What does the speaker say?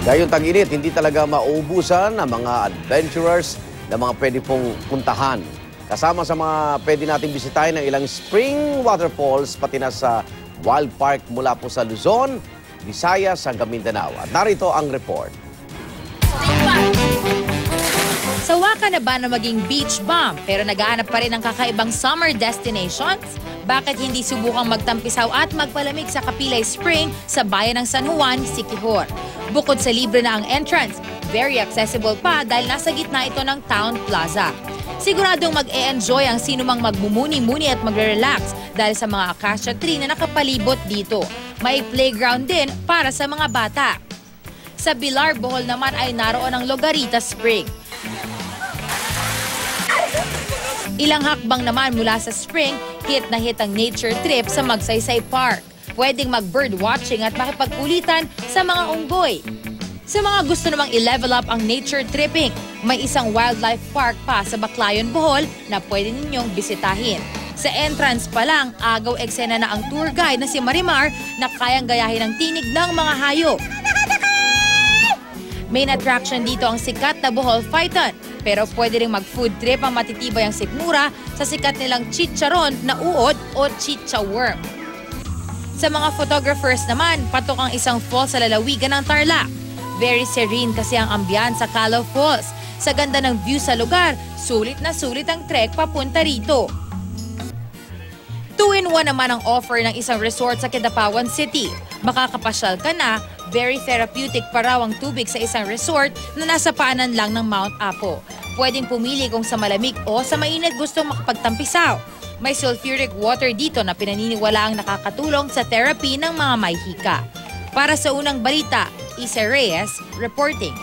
Gayong tag-init, hindi talaga mauubusan ang mga adventurers na mga pwede pong puntahan. Kasama sa mga pwede nating bisitahin ng ilang spring waterfalls pati na sa wild park mula po sa Luzon, Visayas hanggang Mindanao. At narito ang report. Sawa ka na ba na maging beach bum pero naghahanap pa rin ng kakaibang summer destinations? Bakit hindi subukang magtampisaw at magpalamig sa Kapilay Spring sa bayan ng San Juan, Siquijor? Bukod sa libre na ang entrance, very accessible pa dahil nasa gitna ito ng Town Plaza. Siguradong mag-e-enjoy ang sinumang magmumuni-muni at magre-relax dahil sa mga acacia tree na nakapalibot dito. May playground din para sa mga bata. Sa Bilar, Bohol naman ay naroon ang Logarita Spring. Ilang hakbang naman mula sa spring, hit na hit ang nature trip sa Magsaysay Park. Pwedeng mag-bird watching at makipagkulitan sa mga unggoy. Sa mga gusto namang i-level up ang nature tripping, may isang wildlife park pa sa Baclayon, Bohol na pwede ninyong bisitahin. Sa entrance pa lang, agaw eksena na ang tour guide na si Marimar na kayang gayahin ang tinig ng mga hayop. Main attraction dito ang sikat na Bohol Python. Pero pwede rin mag-food trip ang matitibay ang sikmura sa sikat nilang chicharon na uod o chicha worm. Sa mga photographers naman, patok ang isang falls sa lalawigan ng Tarlac. Very serene kasi ang ambiance sa Calao Falls. Sa ganda ng view sa lugar, sulit na sulit ang trek papunta rito. 2-in-1 naman ang offer ng isang resort sa Kidapawan City. Makakapasyal ka na, very therapeutic pa raw ang tubig sa isang resort na nasa paanan lang ng Mount Apo. Pwedeng pumili kung sa malamig o sa mainit gustong makapagtampisaw. May sulfuric water dito na pinaniniwalaang nakakatulong sa therapy ng mga may hika. Para sa unang balita, Isa Reyes reporting.